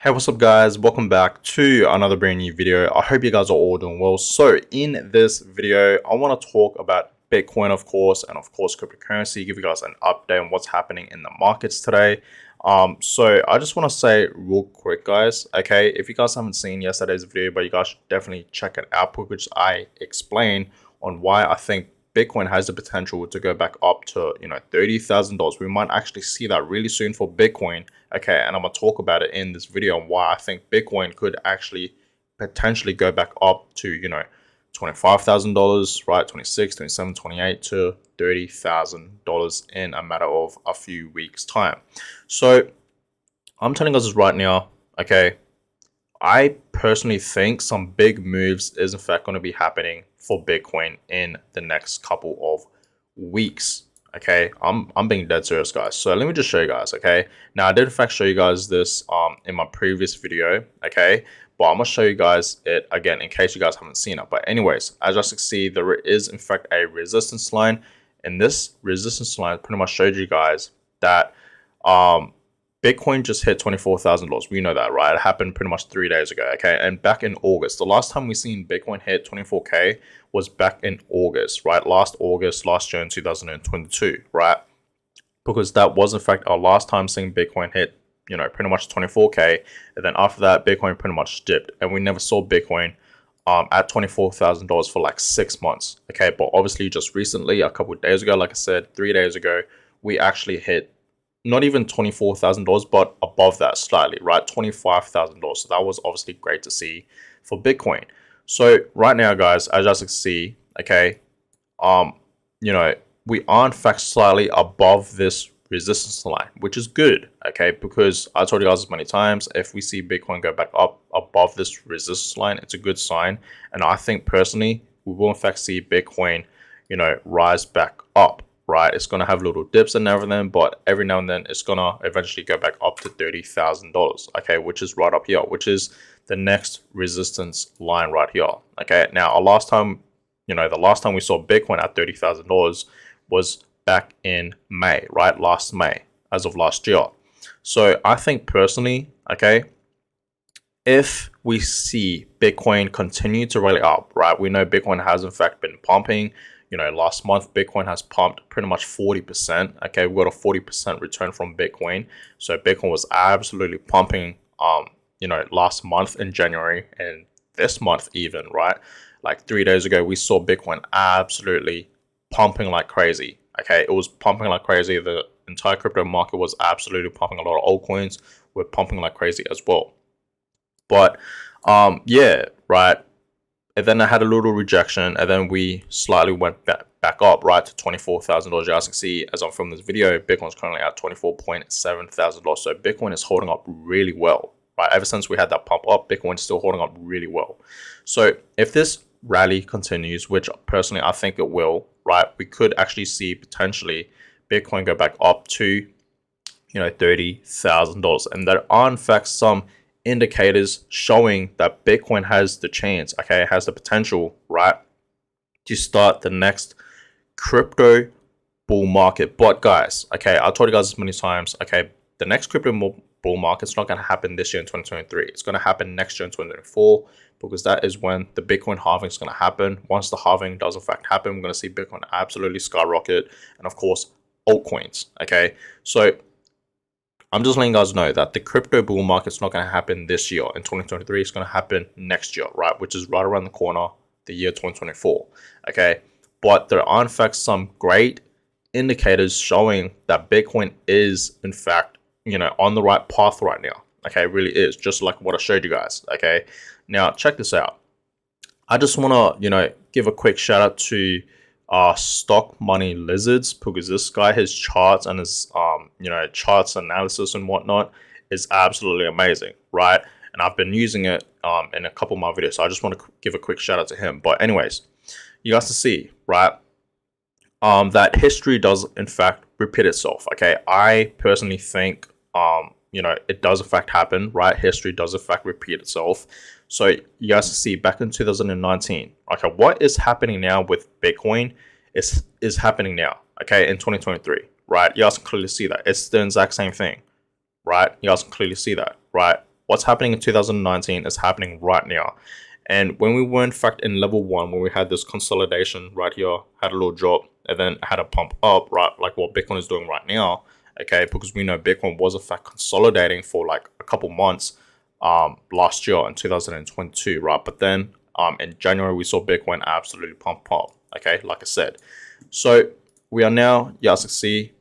Hey, what's up guys? Welcome back to another brand new video. I hope you guys are all doing well. So in this video, I want to talk about Bitcoin, of course, and of course cryptocurrency, give you guys an update on what's happening in the markets today. So I just want to say real quick, guys, okay, if you guys haven't seen yesterday's video, but you guys should definitely check it out, because I explain on why I think Bitcoin has the potential to go back up to, $30,000. We might actually see that really soon for Bitcoin. Okay, and I'm gonna talk about it in this video on why I think Bitcoin could actually potentially go back up to, $25,000, right? 26, 27, 28 to $30,000 in a matter of a few weeks' time. So I'm telling us this right now, okay, I personally think some big moves is in fact going to be happening for Bitcoin in the next couple of weeks. Okay, I'm being dead serious, guys. So let me just show you guys. Okay, now I did in fact show you guys this in my previous video. Okay, but I'm gonna show you guys it again in case you guys haven't seen it. But anyways, as you can see, there is in fact a resistance line, and this resistance line pretty much showed you guys that Bitcoin just hit $24,000. We know that, right? It happened pretty much 3 days ago, okay? And back in August, the last time we seen Bitcoin hit 24K was back in August, right? Last June 2022, right? Because that was in fact our last time seeing Bitcoin hit, pretty much 24K. And then after that, Bitcoin pretty much dipped. And we never saw Bitcoin at $24,000 for like 6 months, okay? But obviously just recently, a couple of days ago, like I said, 3 days ago, we actually hit not even $24,000, but above that slightly, right? $25,000. So that was obviously great to see for Bitcoin. So right now, guys, as you can see, okay, we are in fact slightly above this resistance line, which is good, okay? Because I told you guys as many times, if we see Bitcoin go back up above this resistance line, it's a good sign. And I think personally, we will in fact see Bitcoin, rise back up. Right, it's gonna have little dips and everything, but every now and then it's gonna eventually go back up to $30,000. Okay, which is right up here, which is the next resistance line right here. Okay, now the last time we saw Bitcoin at $30,000 was back in May, right? Last May, as of last year. So I think personally, okay, if we see Bitcoin continue to rally up, right? We know Bitcoin has in fact been pumping. Last month, Bitcoin has pumped pretty much 40%. Okay, we got a 40% return from Bitcoin. So Bitcoin was absolutely pumping, last month in January and this month even, right? Like 3 days ago, we saw Bitcoin absolutely pumping like crazy. Okay, it was pumping like crazy. The entire crypto market was absolutely pumping. A lot of altcoins were pumping like crazy as well. But yeah, right. And then I had a little rejection, and then we slightly went back up, right, to $24,000. As you can see, as I'm filming this video, Bitcoin's currently at $24,700. So Bitcoin is holding up really well, right? Ever since we had that pump up, Bitcoin is still holding up really well. So if this rally continues, which personally I think it will, right, we could actually see potentially Bitcoin go back up to, $30,000. And there are in fact some indicators showing that Bitcoin has the chance, okay, has the potential, right, to start the next crypto bull market. But guys, okay, I told you guys this many times, okay, the next crypto bull market is not going to happen this year in 2023. It's going to happen next year in 2024, because that is when the Bitcoin halving is going to happen. Once the halving does in fact happen, we're going to see Bitcoin absolutely skyrocket, and of course altcoins. Okay, so I'm just letting you guys know that the crypto bull market's not going to happen this year in 2023. It's going to happen next year, right? Which is right around the corner, the year 2024. Okay. But there are in fact some great indicators showing that Bitcoin is in fact, on the right path right now. Okay. It really is, just like what I showed you guys. Okay. Now check this out. I just want to, give a quick shout out to Stock Money Lizards, because this guy, his charts and his charts analysis and whatnot is absolutely amazing, right? And I've been using it in a couple of my videos, so I just want to give a quick shout out to him. But anyways, you guys to see, right, that history does in fact repeat itself. Okay, I personally think it does in fact happen, right? History does in fact repeat itself. So you guys see back in 2019, okay, what is happening now with Bitcoin is happening now, okay, in 2023, right? You guys can clearly see that. It's the exact same thing, right? You guys can clearly see that, right? what's happening in 2019 is happening right now. And when we were in fact in level 1, when we had this consolidation right here, had a little drop, and then had a pump up, right, like what Bitcoin is doing right now, okay, because we know Bitcoin was in fact consolidating for like a couple months last year in 2022, right? But then in January, we saw Bitcoin absolutely pump up, okay, like I said. So we are now, you guys can see,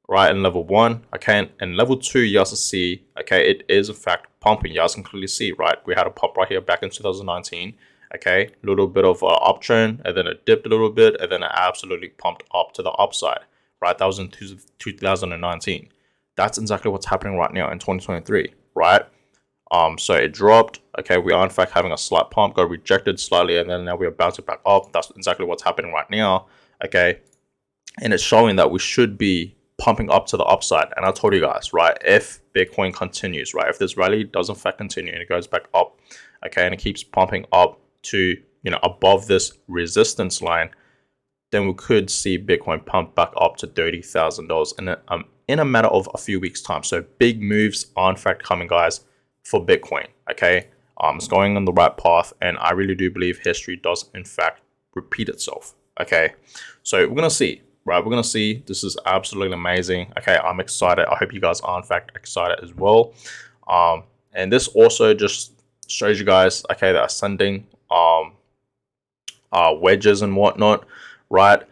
right, in level 1, okay, and level 2, you guys can see, okay, it is in fact pumping. You guys can clearly see, right, we had a pump right here back in 2019, okay, a little bit of uptrend, and then it dipped a little bit, and then it absolutely pumped up to the upside, right? That was in 2019. That's exactly what's happening right now in 2023, right? So it dropped, okay, we are in fact having a slight pump, got rejected slightly, and then now we are bouncing back up. That's exactly what's happening right now, okay, and it's showing that we should be pumping up to the upside. And I told you guys, right, if Bitcoin continues, right, if this rally does in fact continue and it goes back up, okay, and it keeps pumping up to, you know, above this resistance line, then we could see Bitcoin pump back up to $30,000 in a matter of a few weeks time. So big moves are in fact coming, guys, for Bitcoin, okay? It's going on the right path, and I really do believe history does in fact repeat itself, okay? So we're gonna see, right? We're gonna see. This is absolutely amazing. Okay, I'm excited. I hope you guys are in fact excited as well. And this also just shows you guys, okay, the ascending wedges and whatnot, right?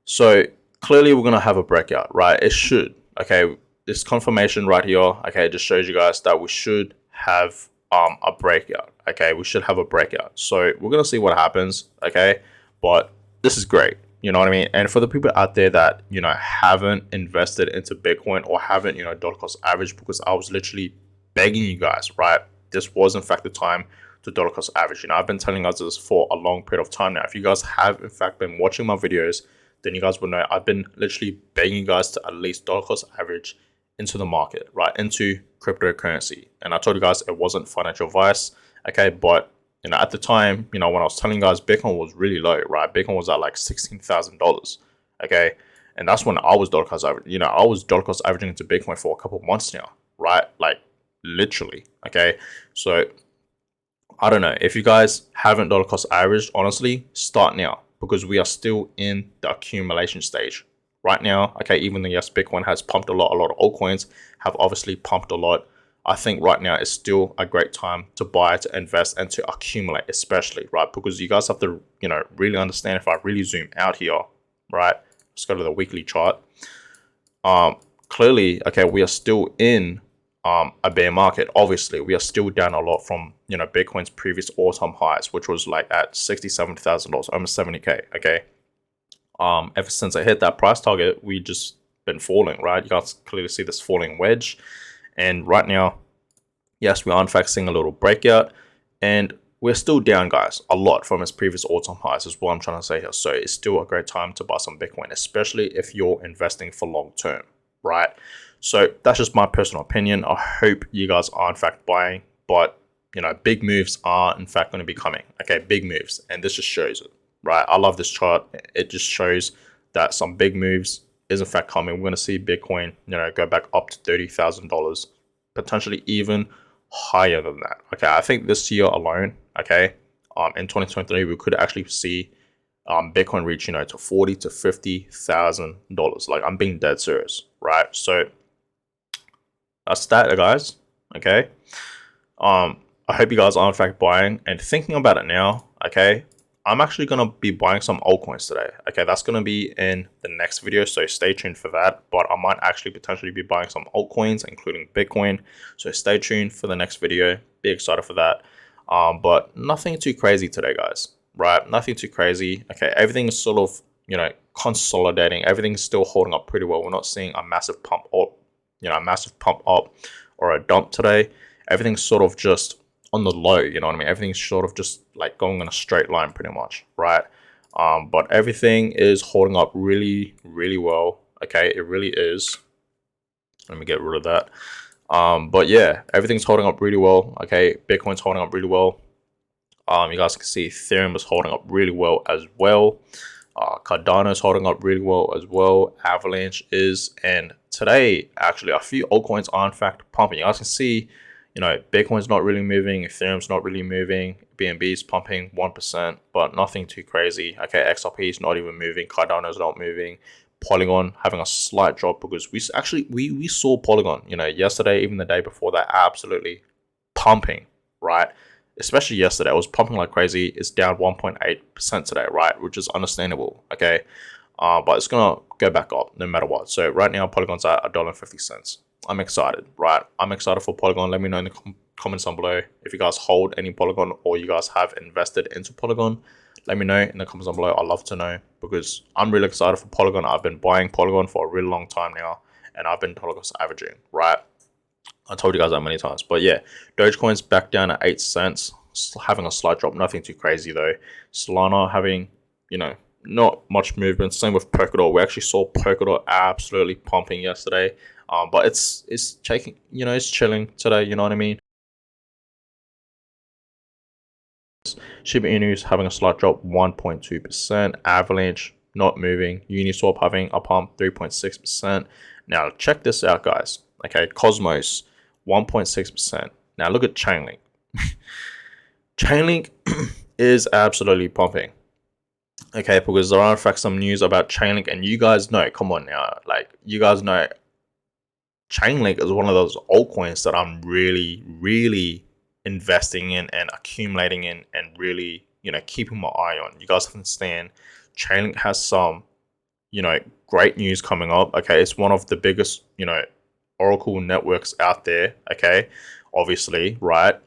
So clearly we're gonna have a breakout, right? It should, okay. This confirmation right here, okay, it just shows you guys that we should have a breakout, okay. We should have a breakout. So we're gonna see what happens, okay. But this is great. You know what I mean? And for the people out there that, you know, haven't invested into Bitcoin or haven't, you know, dollar cost average, because I was literally begging you guys, right? This was in fact the time to dollar cost average. You know, I've been telling you guys this for a long period of time now. If you guys have in fact been watching my videos, then you guys will know I've been literally begging you guys to at least dollar cost average into the market, right? Into cryptocurrency. And I told you guys it wasn't financial advice, okay? But you know, at the time, you know, when I was telling you guys, Bitcoin was really low, right? Bitcoin was at like $16,000, okay? And that's when I was dollar cost averaging. You know, I was dollar cost averaging into Bitcoin for a couple months now, right? Like literally, okay? So I don't know. If you guys haven't dollar cost averaged, honestly, start now, because we are still in the accumulation stage right now, okay? Even though yes, Bitcoin has pumped a lot of altcoins have obviously pumped a lot. I think right now is still a great time to buy, to invest, and to accumulate, especially, right? Because you guys have to, you know, really understand. If I really zoom out here, right? Let's go to the weekly chart. Clearly, okay, we are still in a bear market. Obviously, we are still down a lot from, you know, Bitcoin's previous all-time highs, which was like at $67,000, almost 70K, okay? Ever since I hit that price target, we just been falling, right? You guys clearly see this falling wedge. And right now, yes, we are in fact seeing a little breakout, and we're still down, guys, a lot from its previous all-time highs is what I'm trying to say here. So it's still a great time to buy some Bitcoin, especially if you're investing for long term, right? So that's just my personal opinion. I hope you guys are in fact buying, but you know, big moves are in fact going to be coming, okay? Big moves, and this just shows it, right? I love this chart. It just shows that some big moves is in fact coming. We're going to see Bitcoin, you know, go back up to $30,000, potentially even higher than that. Okay, I think this year alone, okay, in 2023, we could actually see Bitcoin reach, you know, to $40,000 to $50,000. Like, I'm being dead serious, right? So that's that, guys. Okay. I hope you guys are in fact buying and thinking about it now. Okay. I'm actually going to be buying some altcoins today. Okay, that's going to be in the next video, so stay tuned for that. But I might actually potentially be buying some altcoins, including Bitcoin. So stay tuned for the next video. Be excited for that. But nothing too crazy today, guys. Right? Nothing too crazy. Okay, everything is sort of, you know, consolidating. Everything's still holding up pretty well. We're not seeing a massive pump up, you know, a massive pump up or a dump today. Everything's sort of just on the low, you know what I mean? Everything's sort of just like going in a straight line pretty much, right? But everything is holding up really, really well. Okay, it really is. Let me get rid of that. But yeah, everything's holding up really well. Okay, Bitcoin's holding up really well. You guys can see Ethereum is holding up really well as well. Cardano is holding up really well as well. Avalanche is, and today actually a few altcoins are in fact pumping. You guys can see, you know, Bitcoin's not really moving, Ethereum's not really moving, BNB is pumping 1%, but nothing too crazy. Okay, XRP is not even moving, Cardano's not moving, Polygon having a slight drop because we saw Polygon, you know, yesterday, even the day before that, absolutely pumping, right? Especially yesterday, it was pumping like crazy. It's down 1.8% today, right? Which is understandable, okay? But it's gonna go back up no matter what. So right now, Polygon's at $1.50. I'm excited, right? I'm excited for Polygon. Let me know in the comments down below if you guys hold any Polygon or you guys have invested into Polygon. Let me know in the comments down below. I'd love to know because I'm really excited for Polygon. I've been buying Polygon for a really long time now, and I've been Polygon's averaging, right? I told you guys that many times. But yeah, Dogecoin's back down at 8 cents, having a slight drop, nothing too crazy though. Solana having, you know, not much movement. Same with Polkadot. We actually saw Polkadot absolutely pumping yesterday. But it's taking, you know, it's chilling today, you know what I mean? Shiba Inu's having a slight drop, 1.2%. Avalanche not moving. Uniswap having a pump, 3.6%. Now check this out, guys. Okay, Cosmos, 1.6%. Now look at Chainlink. Chainlink is absolutely pumping. Okay, because there are in fact some news about Chainlink, and you guys know, come on now, like you guys know, Chainlink is one of those altcoins that I'm really investing in and accumulating in and really, you know, keeping my eye on. You guys understand, Chainlink has some, you know, great news coming up. Okay, it's one of the biggest, you know, Oracle networks out there. Okay, obviously, right?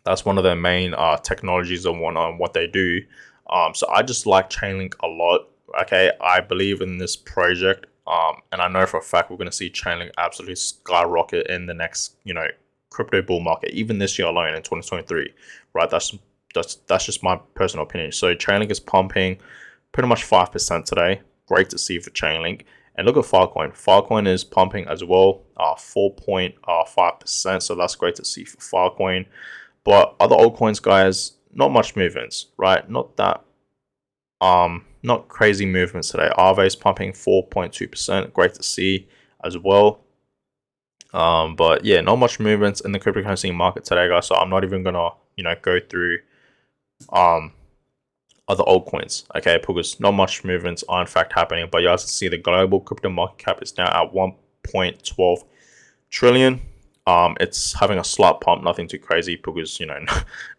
That's one of their main technologies and what they do. So I just like Chainlink a lot. Okay, I believe in this project. And I know for a fact we're going to see Chainlink absolutely skyrocket in the next, you know, crypto bull market, even this year alone in 2023. Right? That's just my personal opinion. So Chainlink is pumping pretty much 5% today. Great to see for Chainlink. And look at Filecoin. Filecoin is pumping as well, 4.5%. So that's great to see for Filecoin. But other altcoins, guys, not much movements, right? Not crazy movements today. Aave is pumping 4.2%. Great to see as well. But yeah, not much movements in the cryptocurrency market today, guys. So I'm not even gonna, you know, go through other altcoins, okay? Because not much movements are in fact happening. But you guys can see the global crypto market cap is now at 1.12 trillion. It's having a slight pump, nothing too crazy because, you know,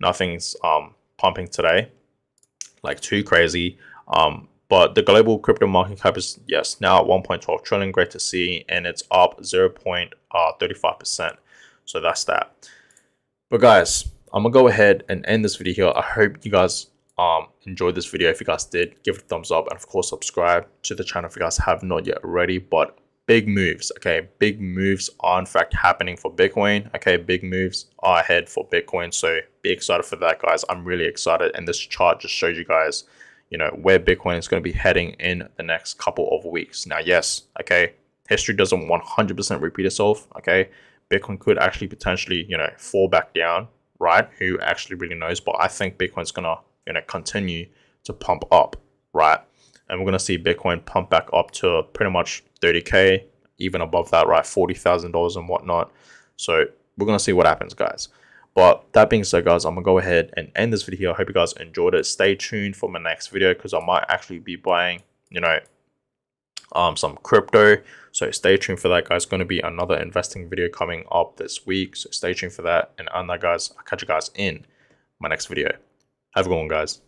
nothing's pumping today, like too crazy. But the global crypto market cap is, yes, now at 1.12 trillion. Great to see, and it's up 0.35%. So that's that. But guys, I'm gonna go ahead and end this video here. I hope you guys enjoyed this video. If you guys did, give it a thumbs up, and of course subscribe to the channel if you guys have not yet already. But big moves, okay, big moves are in fact happening for Bitcoin. Okay, big moves are ahead for Bitcoin, so be excited for that, guys. I'm really excited, and this chart just shows you guys, you know, where Bitcoin is going to be heading in the next couple of weeks. Now, yes, okay, history doesn't 100% repeat itself. Okay, Bitcoin could actually potentially, you know, fall back down, right? Who actually really knows? But I think Bitcoin's gonna, you know, continue to pump up, right? And we're gonna see Bitcoin pump back up to pretty much 30K, even above that, right? $40,000 and whatnot. So we're gonna see what happens, guys. But that being said, guys, I'm gonna go ahead and end this video. I hope you guys enjoyed it. Stay tuned for my next video because I might actually be buying, you know, some crypto. So stay tuned for that, guys. Going to be another investing video coming up this week. So stay tuned for that. And on that, guys, I'll catch you guys in my next video. Have a good one, guys.